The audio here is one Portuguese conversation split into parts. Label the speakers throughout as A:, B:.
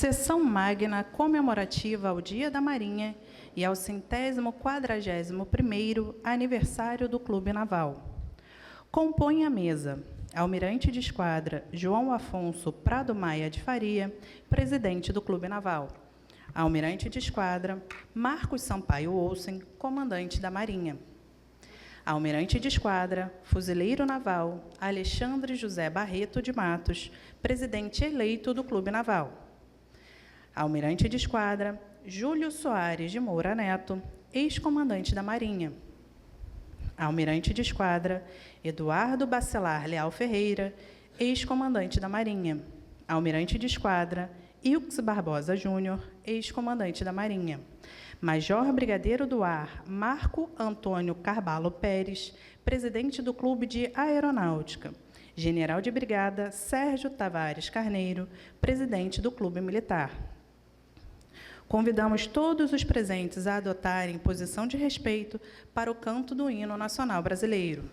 A: Sessão magna comemorativa ao Dia da Marinha e ao 141º aniversário do Clube Naval. Compõe a mesa Almirante de Esquadra João Afonso Prado Maia de Faria, presidente do Clube Naval. Almirante de Esquadra Marcos Sampaio Olsen, comandante da Marinha. Almirante de Esquadra, fuzileiro naval, Alexandre José Barreto de Matos, presidente eleito do Clube Naval. Almirante de Esquadra, Júlio Soares de Moura Neto, ex-comandante da Marinha. Almirante de Esquadra, Eduardo Bacelar Leal Ferreira, ex-comandante da Marinha. Almirante de Esquadra, Ilks Barbosa Júnior, ex-comandante da Marinha. Major Brigadeiro do Ar, Marco Antônio Carvalho Pérez, presidente do Clube de Aeronáutica. General de Brigada, Sérgio Tavares Carneiro, presidente do Clube Militar. Convidamos todos os presentes a adotarem posição de respeito para o canto do hino nacional brasileiro.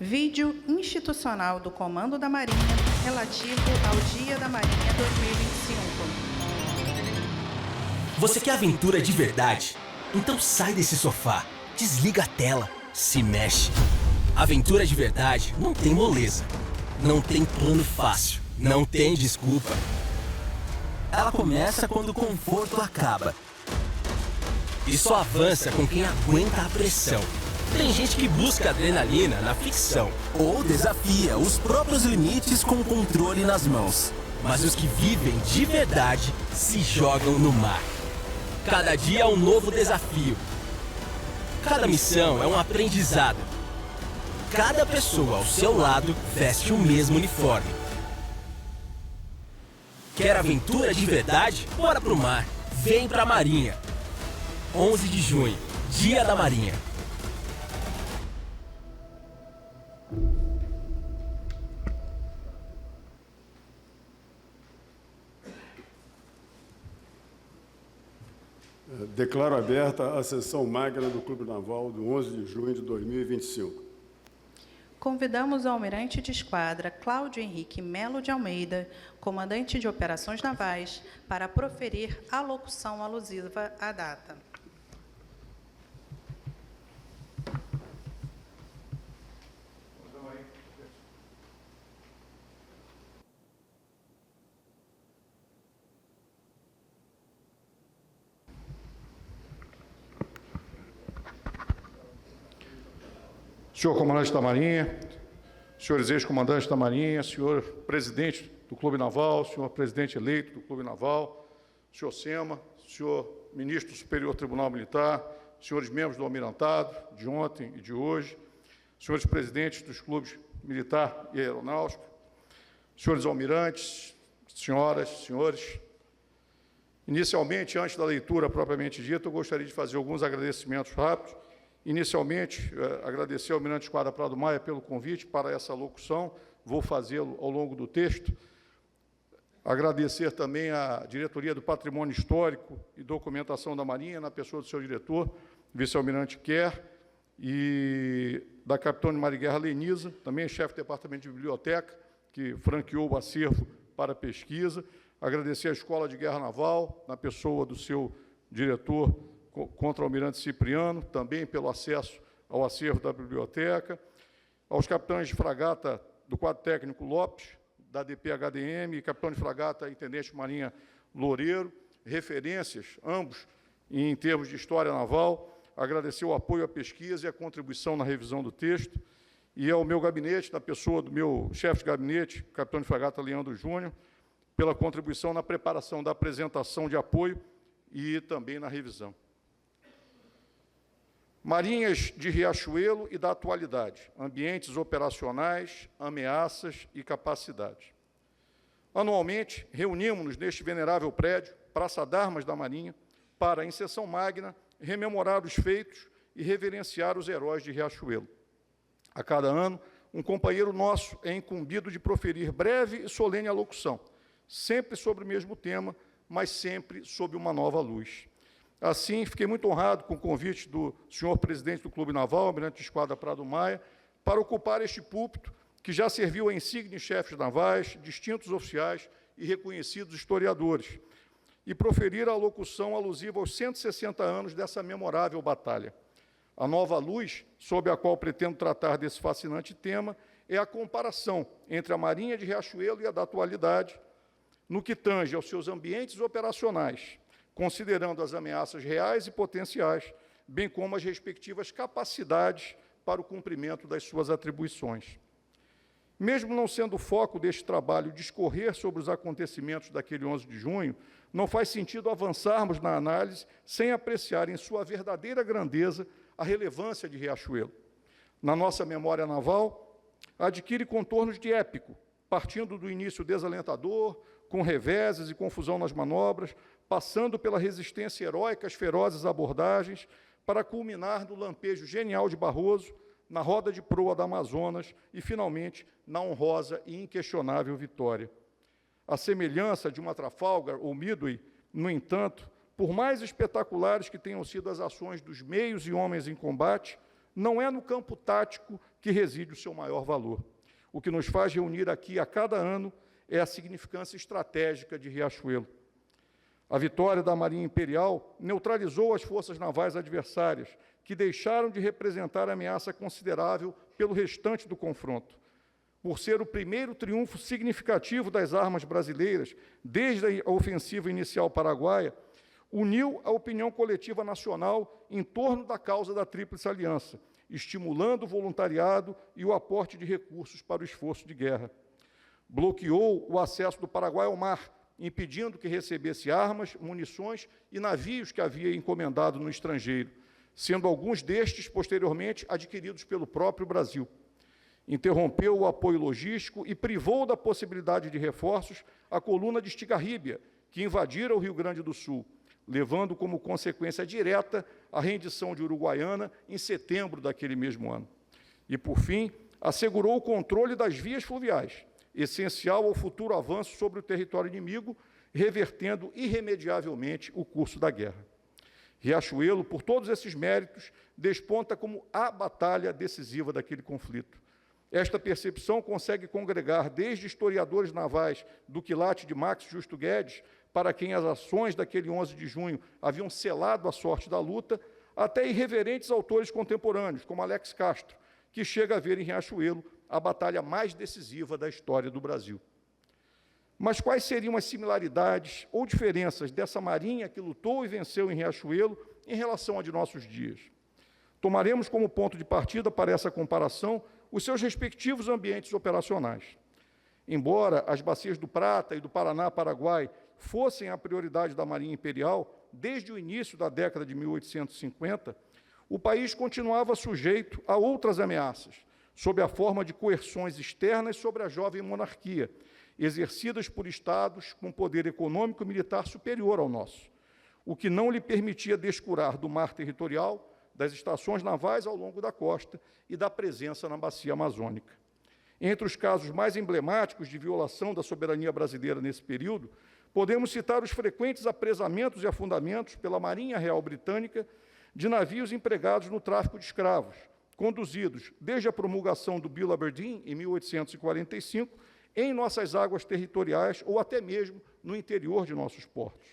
A: Vídeo institucional do Comando da Marinha relativo ao Dia da Marinha 2025.
B: Você quer aventura de verdade? Então sai desse sofá, desliga a tela, se mexe. Aventura de verdade não tem moleza, não tem plano fácil, não tem desculpa. Ela começa quando o conforto acaba. E só avança com quem aguenta a pressão. Tem gente que busca adrenalina na ficção, ou desafia os próprios limites com o controle nas mãos. Mas os que vivem de verdade se jogam no mar. Cada dia é um novo desafio. Cada missão é um aprendizado. Cada pessoa ao seu lado veste o mesmo uniforme. Quer aventura de verdade? Bora pro mar. Vem pra Marinha. 11 de junho, Dia da Marinha.
C: Declaro aberta a sessão magna do Clube Naval do 11 de junho de 2025.
A: Convidamos o almirante de esquadra Cláudio Henrique Melo de Almeida, comandante de operações navais, para proferir a locução alusiva à data.
D: Senhor comandante da Marinha, senhores ex-comandantes da Marinha, senhor presidente do Clube Naval, senhor presidente eleito do Clube Naval, senhor Sema, senhor ministro do Superior Tribunal Militar, senhores membros do Almirantado, de ontem e de hoje, senhores presidentes dos clubes militar e aeronáutico, senhores almirantes, senhoras, senhores. Inicialmente, antes da leitura propriamente dita, eu gostaria de fazer alguns agradecimentos rápidos. Inicialmente, agradecer ao almirante Esquadra Prado Maia pelo convite para essa locução, vou fazê-lo ao longo do texto. Agradecer também à Diretoria do Patrimônio Histórico e Documentação da Marinha, na pessoa do seu diretor, vice-almirante Kerr, e da capitã de Mar e Guerra Lenisa, também chefe do Departamento de Biblioteca, que franqueou o acervo para pesquisa. Agradecer à Escola de Guerra Naval, na pessoa do seu diretor, contra-almirante Cipriano, também pelo acesso ao acervo da biblioteca, aos capitães de fragata do quadro técnico Lopes, da DP-HDM, e capitão de fragata intendente de Marinha Loureiro, referências, ambos em termos de história naval, agradecer o apoio à pesquisa e a contribuição na revisão do texto, e ao meu gabinete, na pessoa do meu chefe de gabinete, capitão de fragata Leandro Júnior, pela contribuição na preparação da apresentação de apoio e também na revisão. Marinhas de Riachuelo e da atualidade, ambientes operacionais, ameaças e capacidade. Anualmente, reunimos-nos neste venerável prédio, Praça d'Armas da Marinha, para, em sessão magna, rememorar os feitos e reverenciar os heróis de Riachuelo. A cada ano, um companheiro nosso é incumbido de proferir breve e solene alocução, sempre sobre o mesmo tema, mas sempre sob uma nova luz. Assim, fiquei muito honrado com o convite do senhor presidente do Clube Naval, almirante de esquadra Prado Maia, para ocupar este púlpito que já serviu a insígnes chefes navais, distintos oficiais e reconhecidos historiadores, e proferir a alocução alusiva aos 160 anos dessa memorável batalha. A nova luz, sob a qual pretendo tratar desse fascinante tema, é a comparação entre a Marinha de Riachuelo e a da atualidade, no que tange aos seus ambientes operacionais, considerando as ameaças reais e potenciais, bem como as respectivas capacidades para o cumprimento das suas atribuições. Mesmo não sendo o foco deste trabalho discorrer sobre os acontecimentos daquele 11 de junho, não faz sentido avançarmos na análise sem apreciar em sua verdadeira grandeza a relevância de Riachuelo. Na nossa memória naval, adquire contornos de épico, partindo do início desalentador, com reveses e confusão nas manobras, passando pela resistência heróica às ferozes abordagens, para culminar no lampejo genial de Barroso, na roda de proa da Amazonas e, finalmente, na honrosa e inquestionável vitória. A semelhança de uma Trafalgar ou Midway, no entanto, por mais espetaculares que tenham sido as ações dos meios e homens em combate, não é no campo tático que reside o seu maior valor. O que nos faz reunir aqui a cada ano é a significância estratégica de Riachuelo. A vitória da Marinha Imperial neutralizou as forças navais adversárias, que deixaram de representar ameaça considerável pelo restante do confronto. Por ser o primeiro triunfo significativo das armas brasileiras desde a ofensiva inicial paraguaia, uniu a opinião coletiva nacional em torno da causa da Tríplice Aliança, estimulando o voluntariado e o aporte de recursos para o esforço de guerra. Bloqueou o acesso do Paraguai ao mar, impedindo que recebesse armas, munições e navios que havia encomendado no estrangeiro, sendo alguns destes, posteriormente, adquiridos pelo próprio Brasil. Interrompeu o apoio logístico e privou da possibilidade de reforços a coluna de Estigarribia, que invadira o Rio Grande do Sul, levando como consequência direta a rendição de Uruguaiana em setembro daquele mesmo ano. E, por fim, assegurou o controle das vias fluviais, essencial ao futuro avanço sobre o território inimigo, revertendo irremediavelmente o curso da guerra. Riachuelo, por todos esses méritos, desponta como a batalha decisiva daquele conflito. Esta percepção consegue congregar desde historiadores navais do quilate de Max Justo Guedes, para quem as ações daquele 11 de junho haviam selado a sorte da luta, até irreverentes autores contemporâneos, como Alex Castro, que chega a ver em Riachuelo a batalha mais decisiva da história do Brasil. Mas quais seriam as similaridades ou diferenças dessa marinha que lutou e venceu em Riachuelo em relação à de nossos dias? Tomaremos como ponto de partida para essa comparação os seus respectivos ambientes operacionais. Embora as bacias do Prata e do Paraná-Paraguai fossem a prioridade da Marinha Imperial desde o início da década de 1850, o país continuava sujeito a outras ameaças, sob a forma de coerções externas sobre a jovem monarquia, exercidas por estados com poder econômico e militar superior ao nosso, o que não lhe permitia descurar do mar territorial, das estações navais ao longo da costa e da presença na bacia amazônica. Entre os casos mais emblemáticos de violação da soberania brasileira nesse período, podemos citar os frequentes apresamentos e afundamentos pela Marinha Real Britânica de navios empregados no tráfico de escravos, conduzidos desde a promulgação do Bill Aberdeen, em 1845, em nossas águas territoriais ou até mesmo no interior de nossos portos.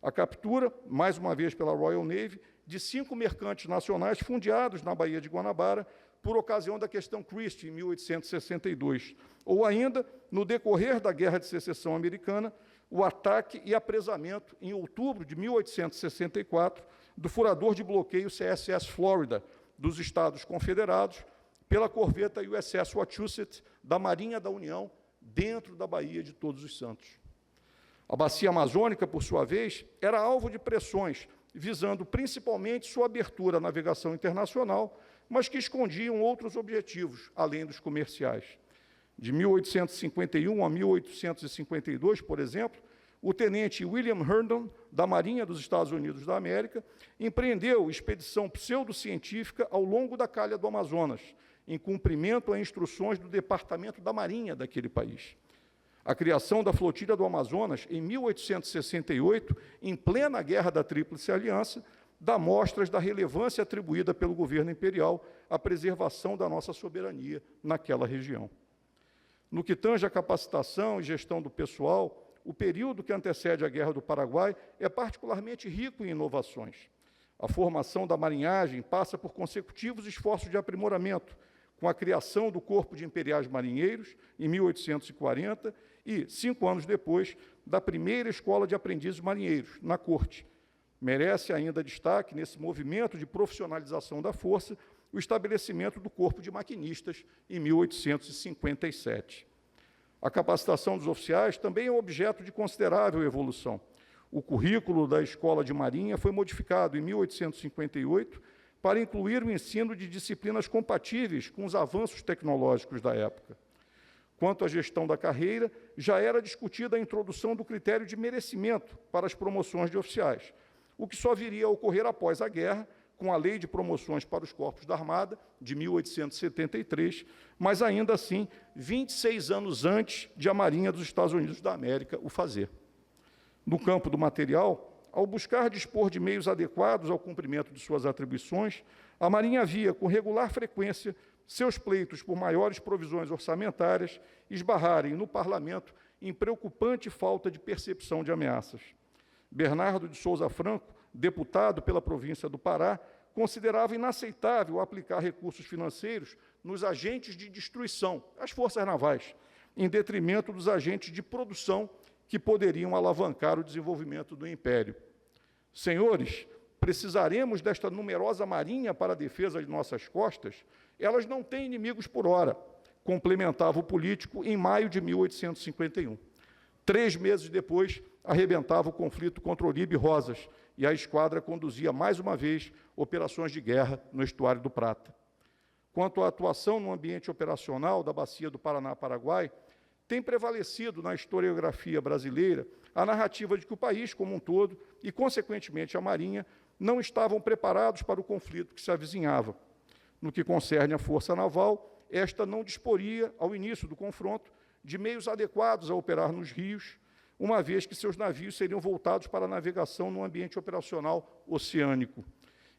D: A captura, mais uma vez pela Royal Navy, de 5 mercantes nacionais fundeados na Baía de Guanabara por ocasião da questão Christie, em 1862, ou ainda, no decorrer da Guerra de Secessão Americana, o ataque e apresamento, em outubro de 1864, do furador de bloqueio CSS Florida, dos Estados Confederados, pela corveta USS Wachusett, da Marinha da União, dentro da Baía de Todos os Santos. A bacia amazônica, por sua vez, era alvo de pressões, visando principalmente sua abertura à navegação internacional, mas que escondiam outros objetivos, além dos comerciais. De 1851 a 1852, por exemplo, o tenente William Herndon, da Marinha dos Estados Unidos da América, empreendeu expedição pseudocientífica ao longo da calha do Amazonas, em cumprimento a instruções do Departamento da Marinha daquele país. A criação da Flotilha do Amazonas, em 1868, em plena Guerra da Tríplice Aliança, dá mostras da relevância atribuída pelo governo imperial à preservação da nossa soberania naquela região. No que tange à capacitação e gestão do pessoal, o período que antecede a Guerra do Paraguai é particularmente rico em inovações. A formação da marinhagem passa por consecutivos esforços de aprimoramento, com a criação do Corpo de Imperiais Marinheiros, em 1840, e, 5 anos depois, da primeira Escola de Aprendizes Marinheiros, na Corte. Merece ainda destaque, nesse movimento de profissionalização da força, o estabelecimento do Corpo de Maquinistas, em 1857. A capacitação dos oficiais também é objeto de considerável evolução. O currículo da Escola de Marinha foi modificado em 1858 para incluir o ensino de disciplinas compatíveis com os avanços tecnológicos da época. Quanto à gestão da carreira, já era discutida a introdução do critério de merecimento para as promoções de oficiais, o que só viria a ocorrer após a guerra, com a Lei de Promoções para os Corpos da Armada, de 1873, mas ainda assim, 26 anos antes de a Marinha dos Estados Unidos da América o fazer. No campo do material, ao buscar dispor de meios adequados ao cumprimento de suas atribuições, a Marinha havia, com regular frequência, seus pleitos por maiores provisões orçamentárias esbarrarem no Parlamento em preocupante falta de percepção de ameaças. Bernardo de Souza Franco, deputado pela província do Pará, considerava inaceitável aplicar recursos financeiros nos agentes de destruição, as forças navais, em detrimento dos agentes de produção que poderiam alavancar o desenvolvimento do Império. Senhores, precisaremos desta numerosa marinha para a defesa de nossas costas? Elas não têm inimigos por hora, complementava o político em maio de 1851. 3 meses depois, arrebentava o conflito contra Oribe Rosas e a esquadra conduzia, mais uma vez, operações de guerra no estuário do Prata. Quanto à atuação no ambiente operacional da Bacia do Paraná-Paraguai, tem prevalecido na historiografia brasileira a narrativa de que o país como um todo, e, consequentemente, a Marinha, não estavam preparados para o conflito que se avizinhava. No que concerne à Força Naval, esta não disporia, ao início do confronto, de meios adequados a operar nos rios, uma vez que seus navios seriam voltados para a navegação no ambiente operacional oceânico.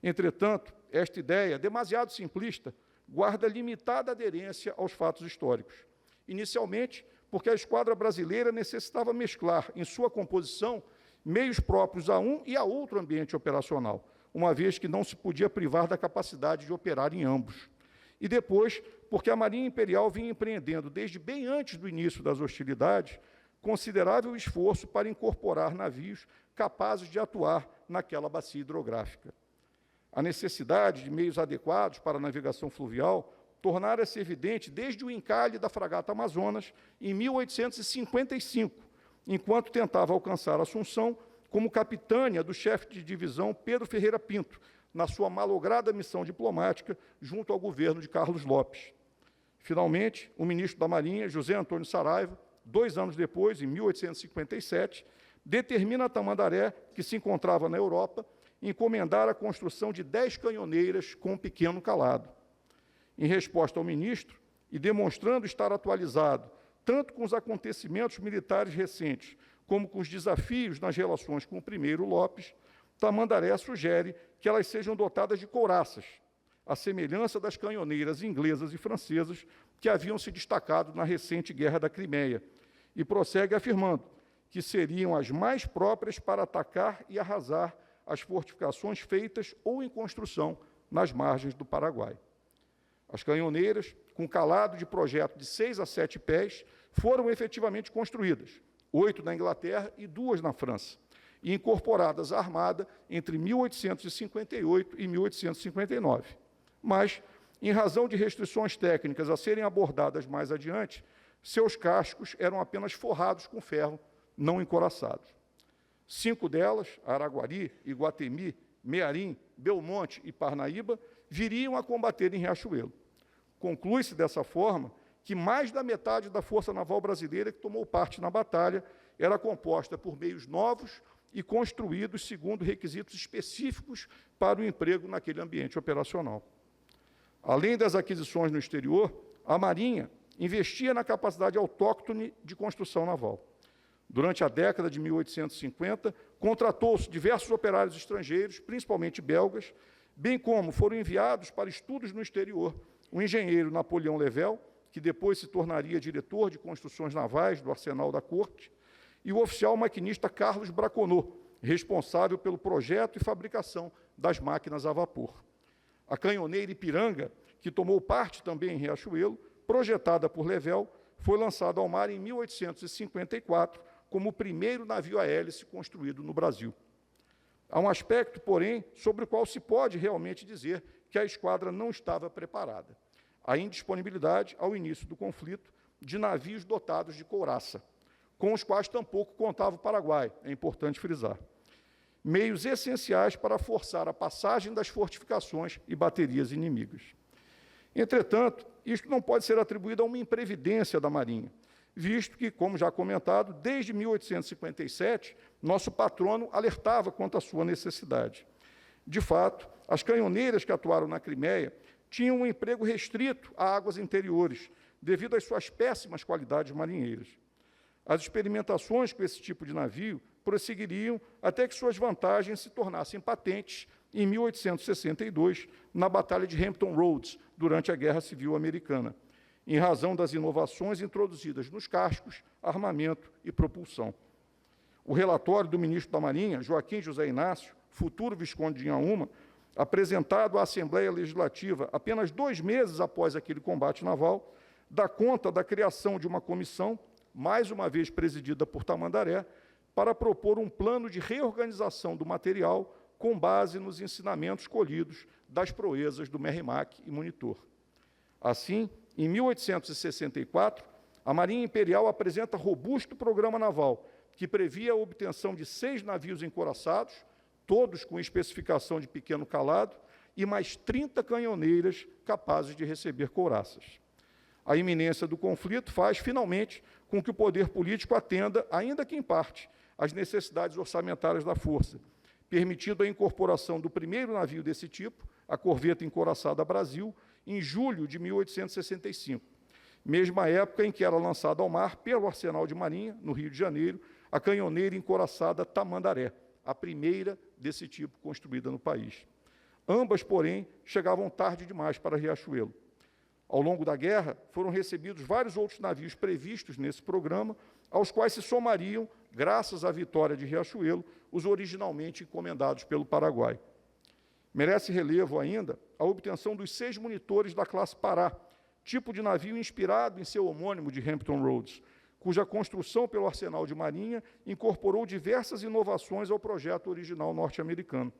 D: Entretanto, esta ideia, demasiado simplista, guarda limitada aderência aos fatos históricos. Inicialmente, porque a esquadra brasileira necessitava mesclar, em sua composição, meios próprios a um e a outro ambiente operacional, uma vez que não se podia privar da capacidade de operar em ambos. E depois, porque a Marinha Imperial vinha empreendendo, desde bem antes do início das hostilidades, considerável esforço para incorporar navios capazes de atuar naquela bacia hidrográfica. A necessidade de meios adequados para a navegação fluvial tornara-se evidente desde o encalhe da fragata Amazonas, em 1855, enquanto tentava alcançar Assunção como capitânia do chefe de divisão Pedro Ferreira Pinto, na sua malograda missão diplomática junto ao governo de Carlos Lopes. Finalmente, o ministro da Marinha, José Antônio Saraiva, 2 anos depois, em 1857, determina a Tamandaré, que se encontrava na Europa, encomendar a construção de 10 canhoneiras com um pequeno calado. Em resposta ao ministro, e demonstrando estar atualizado tanto com os acontecimentos militares recentes, como com os desafios nas relações com o primeiro Lopes, Tamandaré sugere que elas sejam dotadas de couraças, à semelhança das canhoneiras inglesas e francesas que haviam se destacado na recente Guerra da Crimeia, e prossegue afirmando que seriam as mais próprias para atacar e arrasar as fortificações feitas ou em construção nas margens do Paraguai. As canhoneiras, com calado de projeto de 6 a 7 pés, foram efetivamente construídas, 8 na Inglaterra e 2 na França, e incorporadas à armada entre 1858 e 1859. Mas, em razão de restrições técnicas a serem abordadas mais adiante, seus cascos eram apenas forrados com ferro, não encoraçados. 5 delas, Araguari, Iguatemi, Mearim, Belmonte e Parnaíba, viriam a combater em Riachuelo. Conclui-se dessa forma que mais da metade da Força Naval Brasileira que tomou parte na batalha era composta por meios novos e construídos segundo requisitos específicos para o emprego naquele ambiente operacional. Além das aquisições no exterior, a Marinha investia na capacidade autóctone de construção naval. Durante a década de 1850, contratou-se diversos operários estrangeiros, principalmente belgas, bem como foram enviados para estudos no exterior o engenheiro Napoleão Level, que depois se tornaria diretor de construções navais do Arsenal da Corte, e o oficial maquinista Carlos Braconot, responsável pelo projeto e fabricação das máquinas a vapor. A canhoneira Ipiranga, que tomou parte também em Riachuelo, projetada por Level, foi lançada ao mar em 1854 como o primeiro navio a hélice construído no Brasil. Há um aspecto, porém, sobre o qual se pode realmente dizer que a esquadra não estava preparada: a indisponibilidade, ao início do conflito, de navios dotados de couraça, com os quais tampouco contava o Paraguai, é importante frisar. Meios essenciais para forçar a passagem das fortificações e baterias inimigas. Entretanto, isto não pode ser atribuído a uma imprevidência da Marinha, visto que, como já comentado, desde 1857, nosso patrono alertava quanto à sua necessidade. De fato, as canhoneiras que atuaram na Crimeia tinham um emprego restrito a águas interiores, devido às suas péssimas qualidades marinheiras. As experimentações com esse tipo de navio prosseguiriam até que suas vantagens se tornassem patentes e em 1862, na Batalha de Hampton Roads, durante a Guerra Civil Americana, em razão das inovações introduzidas nos cascos, armamento e propulsão. O relatório do ministro da Marinha, Joaquim José Inácio, futuro Visconde de Inhaúma, apresentado à Assembleia Legislativa apenas 2 meses após aquele combate naval, dá conta da criação de uma comissão, mais uma vez presidida por Tamandaré, para propor um plano de reorganização do material com base nos ensinamentos colhidos das proezas do Merrimack e Monitor. Assim, em 1864, a Marinha Imperial apresenta robusto programa naval, que previa a obtenção de 6 navios encouraçados, todos com especificação de pequeno calado, e mais 30 canhoneiras capazes de receber couraças. A iminência do conflito faz, finalmente, com que o poder político atenda, ainda que em parte, às necessidades orçamentárias da força, permitindo a incorporação do primeiro navio desse tipo, a corveta encouraçada Brasil, em julho de 1865, mesma época em que era lançada ao mar, pelo Arsenal de Marinha, no Rio de Janeiro, a canhoneira encouraçada Tamandaré, a primeira desse tipo construída no país. Ambas, porém, chegavam tarde demais para Riachuelo. Ao longo da guerra, foram recebidos vários outros navios previstos nesse programa, aos quais se somariam, graças à vitória de Riachuelo, os originalmente encomendados pelo Paraguai. Merece relevo ainda a obtenção dos 6 monitores da classe Pará, tipo de navio inspirado em seu homônimo de Hampton Roads, cuja construção pelo Arsenal de Marinha incorporou diversas inovações ao projeto original norte-americano.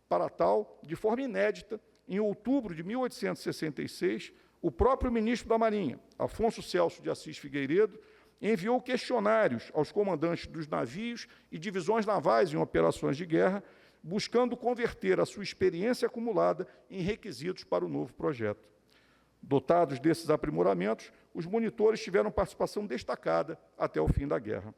D: Para tal, de forma inédita, em outubro de 1866, o próprio ministro da Marinha, Afonso Celso de Assis Figueiredo, enviou questionários aos comandantes dos navios e divisões navais em operações de guerra, buscando converter a sua experiência acumulada em requisitos para o novo projeto. Dotados desses aprimoramentos, os monitores tiveram participação destacada até o fim da guerra.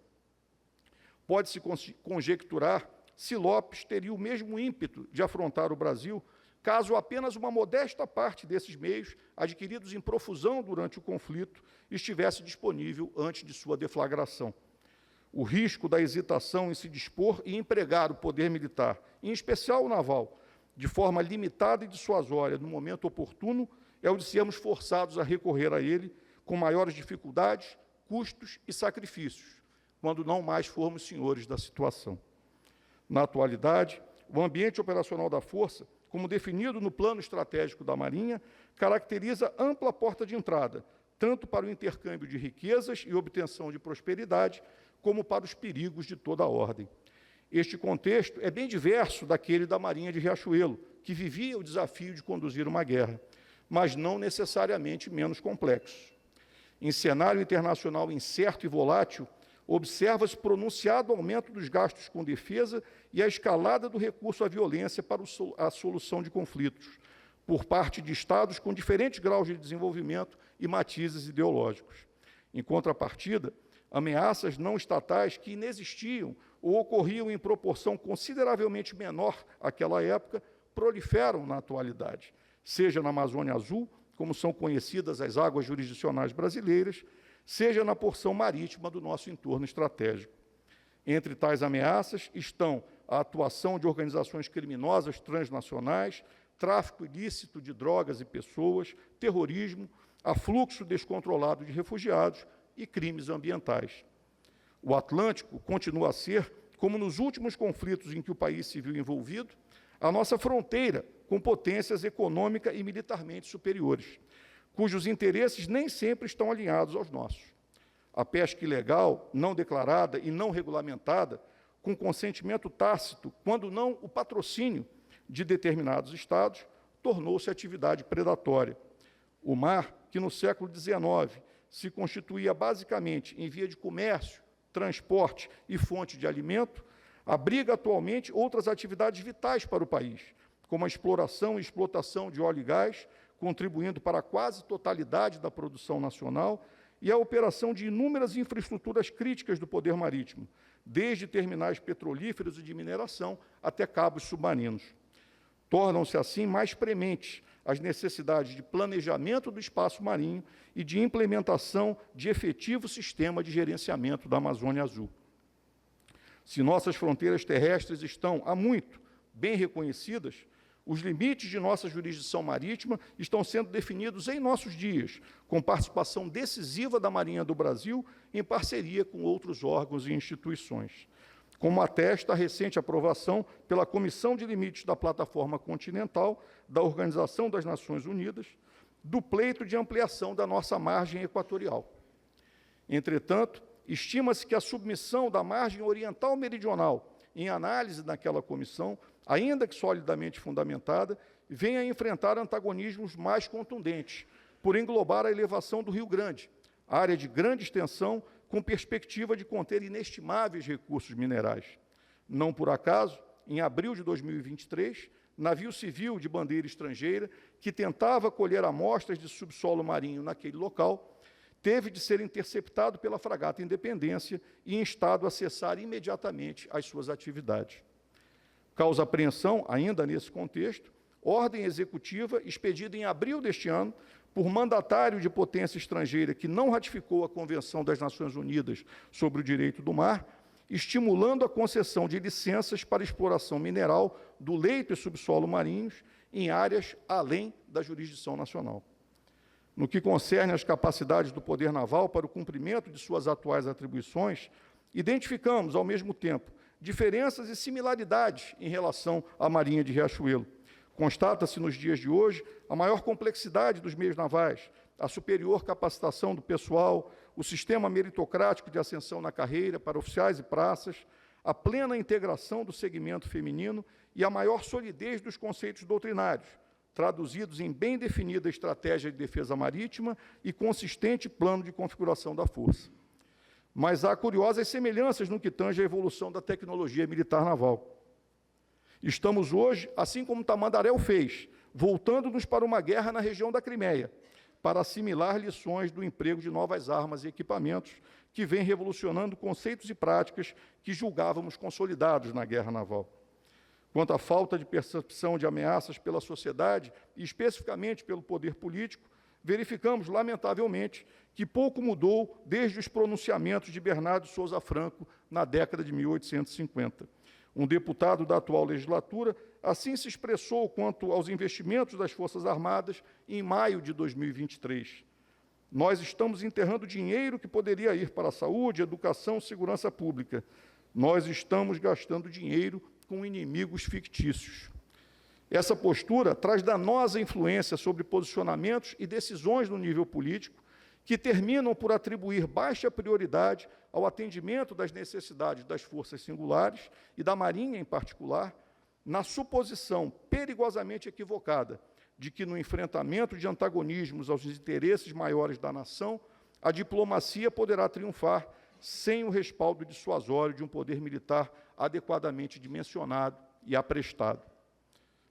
D: Pode-se conjecturar se Lopes teria o mesmo ímpeto de afrontar o Brasil, caso apenas uma modesta parte desses meios, adquiridos em profusão durante o conflito, estivesse disponível antes de sua deflagração. O risco da hesitação em se dispor e empregar o poder militar, em especial o naval, de forma limitada e dissuasória no momento oportuno, é o de sermos forçados a recorrer a ele com maiores dificuldades, custos e sacrifícios, quando não mais formos senhores da situação. Na atualidade, o ambiente operacional da Força, como definido no Plano Estratégico da Marinha, caracteriza ampla porta de entrada, tanto para o intercâmbio de riquezas e obtenção de prosperidade, como para os perigos de toda a ordem. Este contexto é bem diverso daquele da Marinha de Riachuelo, que vivia o desafio de conduzir uma guerra, mas não necessariamente menos complexo. Em cenário internacional incerto e volátil, observa-se pronunciado aumento dos gastos com defesa e a escalada do recurso à violência para a solução de conflitos, por parte de Estados com diferentes graus de desenvolvimento e matizes ideológicos. Em contrapartida, ameaças não estatais que inexistiam ou ocorriam em proporção consideravelmente menor àquela época proliferam na atualidade, seja na Amazônia Azul, como são conhecidas as águas jurisdicionais brasileiras, seja na porção marítima do nosso entorno estratégico. Entre tais ameaças estão a atuação de organizações criminosas transnacionais, tráfico ilícito de drogas e pessoas, terrorismo, afluxo descontrolado de refugiados e crimes ambientais. O Atlântico continua a ser, como nos últimos conflitos em que o país se viu envolvido, a nossa fronteira com potências econômica e militarmente superiores, cujos interesses nem sempre estão alinhados aos nossos. A pesca ilegal, não declarada e não regulamentada, com consentimento tácito, quando não o patrocínio de determinados estados, tornou-se atividade predatória. O mar, que no século XIX se constituía basicamente em via de comércio, transporte e fonte de alimento, abriga atualmente outras atividades vitais para o país, como a exploração e explotação de óleo e gás, contribuindo para a quase totalidade da produção nacional, e a operação de inúmeras infraestruturas críticas do poder marítimo, desde terminais petrolíferos e de mineração até cabos submarinos. Tornam-se, assim, mais prementes as necessidades de planejamento do espaço marinho e de implementação de efetivo sistema de gerenciamento da Amazônia Azul. Se nossas fronteiras terrestres estão, há muito, bem reconhecidas, Os limites de nossa jurisdição marítima estão sendo definidos em nossos dias, com participação decisiva da Marinha do Brasil, em parceria com outros órgãos e instituições, como atesta a recente aprovação pela Comissão de Limites da Plataforma Continental da Organização das Nações Unidas, do pleito de ampliação da nossa margem equatorial. Entretanto, estima-se que a submissão da margem oriental meridional, em análise naquela comissão, ainda que solidamente fundamentada, venha a enfrentar antagonismos mais contundentes, por englobar a elevação do Rio Grande, área de grande extensão, com perspectiva de conter inestimáveis recursos minerais. Não por acaso, em abril de 2023, navio civil de bandeira estrangeira, que tentava colher amostras de subsolo marinho naquele local, teve de ser interceptado pela fragata Independência e instado a cessar imediatamente as suas atividades. Causa apreensão, ainda nesse contexto, ordem executiva expedida em abril deste ano por mandatário de potência estrangeira que não ratificou a Convenção das Nações Unidas sobre o Direito do Mar, estimulando a concessão de licenças para exploração mineral do leito e subsolo marinhos em áreas além da jurisdição nacional. No que concerne às capacidades do Poder Naval para o cumprimento de suas atuais atribuições, identificamos, ao mesmo tempo, diferenças e similaridades em relação à Marinha de Riachuelo. Constata-se nos dias de hoje a maior complexidade dos meios navais, a superior capacitação do pessoal, o sistema meritocrático de ascensão na carreira para oficiais e praças, a plena integração do segmento feminino e a maior solidez dos conceitos doutrinários, traduzidos em bem definida estratégia de defesa marítima e consistente plano de configuração da força. Mas há curiosas semelhanças no que tange à evolução da tecnologia militar naval. Estamos hoje, assim como Tamandaré o fez, voltando-nos para uma guerra na região da Crimeia, para assimilar lições do emprego de novas armas e equipamentos que vem revolucionando conceitos e práticas que julgávamos consolidados na guerra naval. Quanto à falta de percepção de ameaças pela sociedade, e especificamente pelo poder político, verificamos, lamentavelmente, que pouco mudou desde os pronunciamentos de Bernardo Souza Franco na década de 1850. Um deputado da atual legislatura assim se expressou quanto aos investimentos das Forças Armadas em maio de 2023. Nós estamos enterrando dinheiro que poderia ir para a saúde, educação, segurança pública. Nós estamos gastando dinheiro com inimigos fictícios. Essa postura traz danosa influência sobre posicionamentos e decisões no nível político que terminam por atribuir baixa prioridade ao atendimento das necessidades das forças singulares e da Marinha em particular, na suposição perigosamente equivocada de que no enfrentamento de antagonismos aos interesses maiores da nação, a diplomacia poderá triunfar sem o respaldo dissuasório de um poder militar adequadamente dimensionado e aprestado.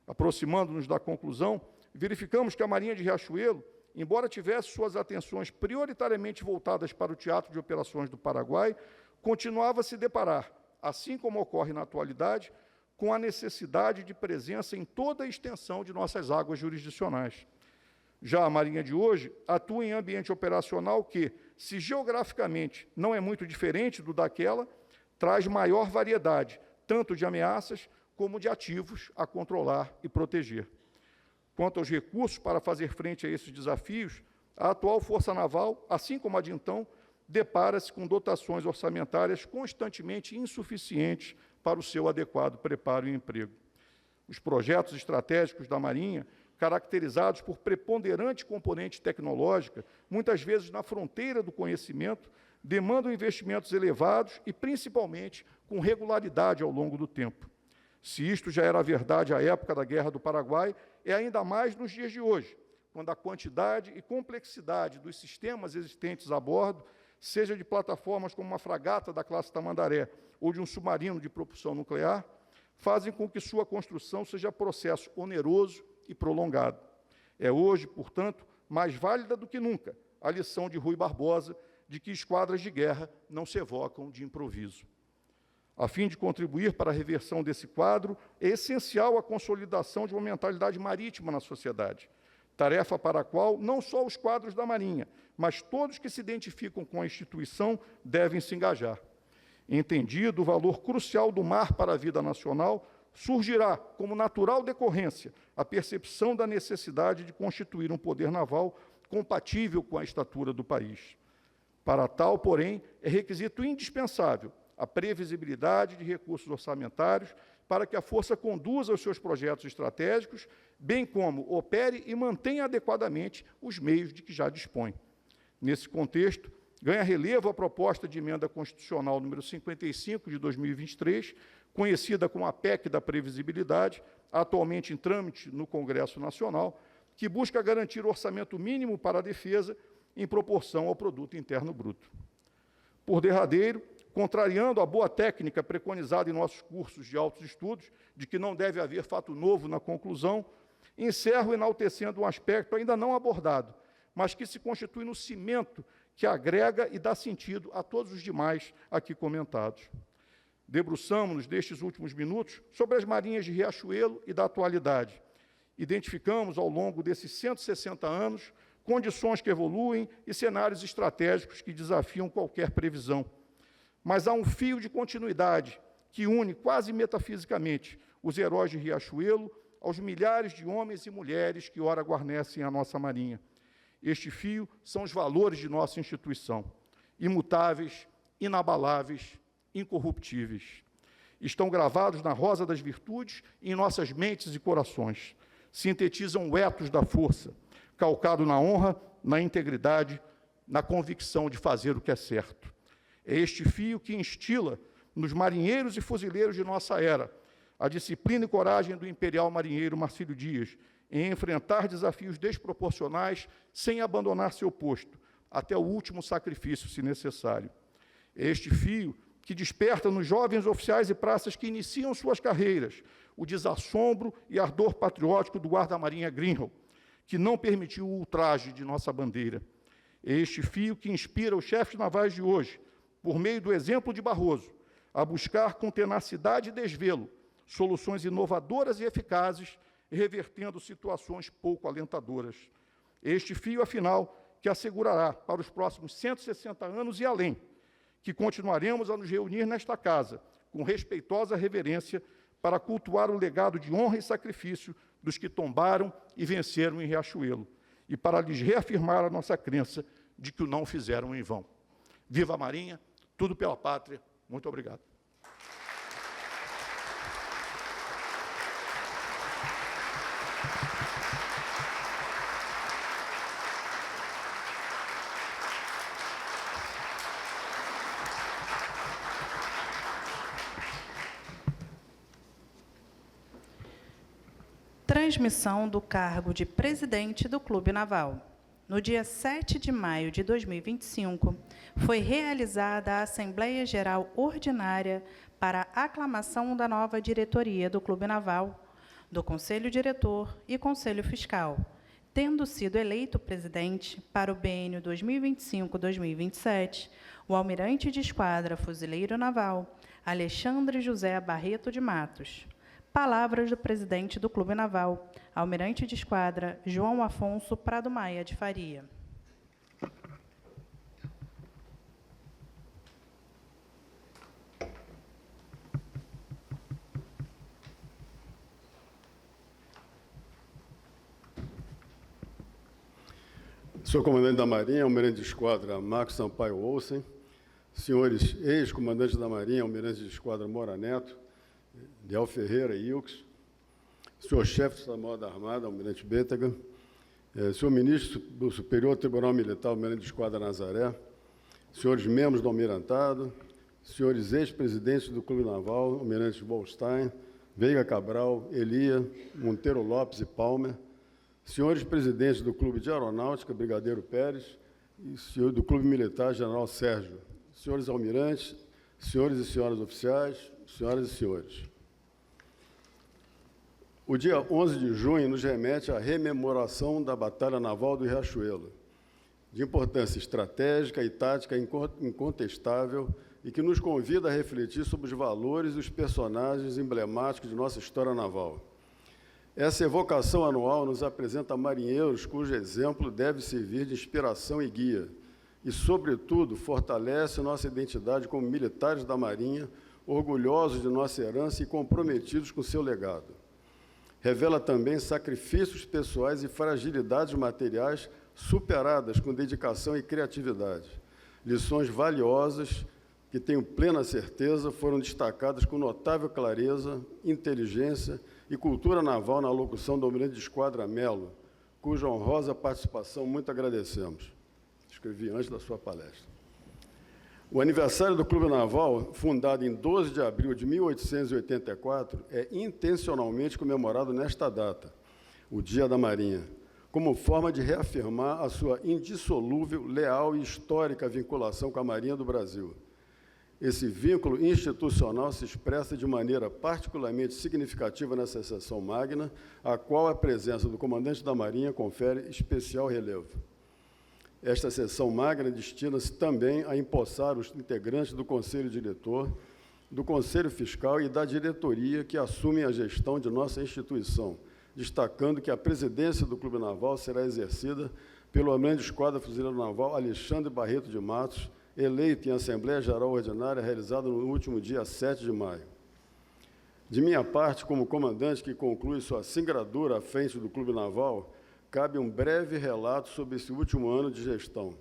D: Aproximando-nos da conclusão, verificamos que a Marinha de Riachuelo, embora tivesse suas atenções prioritariamente voltadas para o Teatro de Operações do Paraguai, continuava a se deparar, assim como ocorre na atualidade, com a necessidade de presença em toda a extensão de nossas águas jurisdicionais. Já a Marinha de hoje atua em ambiente operacional que, se geograficamente não é muito diferente do daquela, traz maior variedade, tanto de ameaças como de ativos a controlar e proteger. Quanto aos recursos para fazer frente a esses desafios, a atual Força Naval, assim como a de então, depara-se com dotações orçamentárias constantemente insuficientes para o seu adequado preparo e emprego. Os projetos estratégicos da Marinha, caracterizados por preponderante componente tecnológica, muitas vezes na fronteira do conhecimento, demandam investimentos elevados e, principalmente, com regularidade ao longo do tempo. Se isto já era verdade à época da Guerra do Paraguai, é ainda mais nos dias de hoje, quando a quantidade e complexidade dos sistemas existentes a bordo, seja de plataformas como uma fragata da classe Tamandaré ou de um submarino de propulsão nuclear, fazem com que sua construção seja processo oneroso e prolongado. É hoje, portanto, mais válida do que nunca a lição de Rui Barbosa de que esquadras de guerra não se evocam de improviso. A fim de contribuir para a reversão desse quadro, é essencial a consolidação de uma mentalidade marítima na sociedade, tarefa para a qual não só os quadros da Marinha, mas todos que se identificam com a instituição devem se engajar. Entendido o valor crucial do mar para a vida nacional, surgirá, como natural decorrência, a percepção da necessidade de constituir um poder naval compatível com a estatura do país. Para tal, porém, é requisito indispensável a previsibilidade de recursos orçamentários para que a Força conduza os seus projetos estratégicos, bem como opere e mantenha adequadamente os meios de que já dispõe. Nesse contexto, ganha relevo a proposta de emenda constitucional número 55 de 2023, conhecida como a PEC da Previsibilidade, atualmente em trâmite no Congresso Nacional, que busca garantir o orçamento mínimo para a defesa em proporção ao produto interno bruto. Por derradeiro, contrariando a boa técnica preconizada em nossos cursos de altos estudos, de que não deve haver fato novo na conclusão, encerro enaltecendo um aspecto ainda não abordado, mas que se constitui no cimento que agrega e dá sentido a todos os demais aqui comentados. Debruçamos-nos, nestes últimos minutos, sobre as marinhas de Riachuelo e da atualidade. Identificamos, ao longo desses 160 anos, condições que evoluem e cenários estratégicos que desafiam qualquer previsão. Mas há um fio de continuidade que une, quase metafisicamente, os heróis de Riachuelo aos milhares de homens e mulheres que ora guarnecem a nossa marinha. Este fio são os valores de nossa instituição, imutáveis, inabaláveis, incorruptíveis. Estão gravados na rosa das virtudes e em nossas mentes e corações. Sintetizam o ethos da força, calcado na honra, na integridade, na convicção de fazer o que é certo. É este fio que instila nos marinheiros e fuzileiros de nossa era a disciplina e coragem do imperial marinheiro Marcílio Dias em enfrentar desafios desproporcionais sem abandonar seu posto, até o último sacrifício, se necessário. É este fio que desperta nos jovens oficiais e praças que iniciam suas carreiras o desassombro e ardor patriótico do guarda-marinha Greenhow, que não permitiu o ultraje de nossa bandeira. É este fio que inspira os chefes navais de hoje, por meio do exemplo de Barroso, a buscar com tenacidade e desvelo soluções inovadoras e eficazes, revertendo situações pouco alentadoras. Este fio, afinal, que assegurará para os próximos 160 anos e além, que continuaremos a nos reunir nesta casa, com respeitosa reverência, para cultuar o legado de honra e sacrifício dos que tombaram e venceram em Riachuelo, e para lhes reafirmar a nossa crença de que o não fizeram em vão. Viva a Marinha, tudo pela pátria. Muito obrigado.
A: Transmissão do cargo de presidente do Clube Naval. No dia 7 de maio de 2025, foi realizada a Assembleia Geral Ordinária para a aclamação da nova diretoria do Clube Naval, do Conselho Diretor e Conselho Fiscal, tendo sido eleito presidente para o biênio 2025-2027, o almirante de esquadra fuzileiro naval, Alexandre José Barreto de Matos. Palavras do presidente do Clube Naval, almirante de esquadra João Afonso Prado Maia de Faria.
C: Senhor comandante da Marinha, almirante de esquadra Marcos Sampaio Olsen, senhores ex-comandantes da Marinha, almirante de esquadra Mora Neto, Del Ferreira e Ilks, senhor chefe do Estado-Maior da Armada, almirante Bétega, senhor ministro do Superior Tribunal Militar, almirante de esquadra Nazaré, senhores membros do almirantado, senhores ex-presidentes do Clube Naval, almirantes Bolstein, Veiga Cabral, Elia, Monteiro Lopes e Palmer, senhores presidentes do Clube de Aeronáutica, Brigadeiro Pérez, e senhor do Clube Militar, General Sérgio, senhores almirantes, senhores e senhoras oficiais, senhoras e senhores. O dia 11 de junho nos remete à rememoração da Batalha Naval do Riachuelo, de importância estratégica e tática incontestável e que nos convida a refletir sobre os valores e os personagens emblemáticos de nossa história naval. Essa evocação anual nos apresenta marinheiros cujo exemplo deve servir de inspiração e guia, e, sobretudo, fortalece nossa identidade como militares da Marinha, orgulhosos de nossa herança e comprometidos com seu legado. Revela também sacrifícios pessoais e fragilidades materiais superadas com dedicação e criatividade. Lições valiosas que, tenho plena certeza, foram destacadas com notável clareza, inteligência e cultura naval na locução do almirante de esquadra Melo, cuja honrosa participação muito agradecemos. Escrevi antes da sua palestra. O aniversário do Clube Naval, fundado em 12 de abril de 1884, é intencionalmente comemorado nesta data, o Dia da Marinha, como forma de reafirmar a sua indissolúvel, leal e histórica vinculação com a Marinha do Brasil. Esse vínculo institucional se expressa de maneira particularmente significativa nessa sessão magna, a qual a presença do comandante da Marinha confere especial relevo. Esta sessão magna destina-se também a empossar os integrantes do Conselho Diretor, do Conselho Fiscal e da diretoria que assumem a gestão de nossa instituição, destacando que a presidência do Clube Naval será exercida pelo almirante de esquadra fuzileiro naval Alexandre Barreto de Matos, eleito em Assembleia Geral Ordinária, realizada no último dia 7 de maio. De minha parte, como comandante que conclui sua singradura à frente do Clube Naval, cabe um breve relato sobre esse último ano de gestão.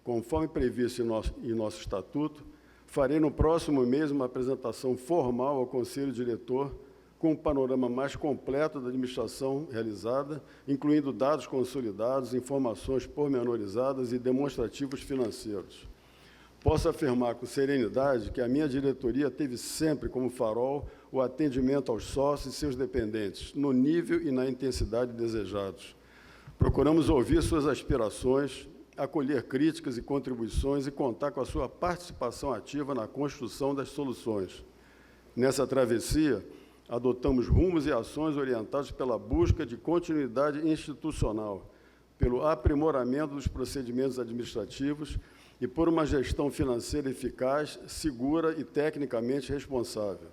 C: Conforme previsto em nosso estatuto, farei no próximo mês uma apresentação formal ao Conselho Diretor, com um panorama mais completo da administração realizada, incluindo dados consolidados, informações pormenorizadas e demonstrativos financeiros. Posso afirmar com serenidade que a minha diretoria teve sempre como farol o atendimento aos sócios e seus dependentes, no nível e na intensidade desejados. Procuramos ouvir suas aspirações, acolher críticas e contribuições e contar com a sua participação ativa na construção das soluções. Nessa travessia, adotamos rumos e ações orientados pela busca de continuidade institucional, pelo aprimoramento dos procedimentos administrativos e por uma gestão financeira eficaz, segura e tecnicamente responsável.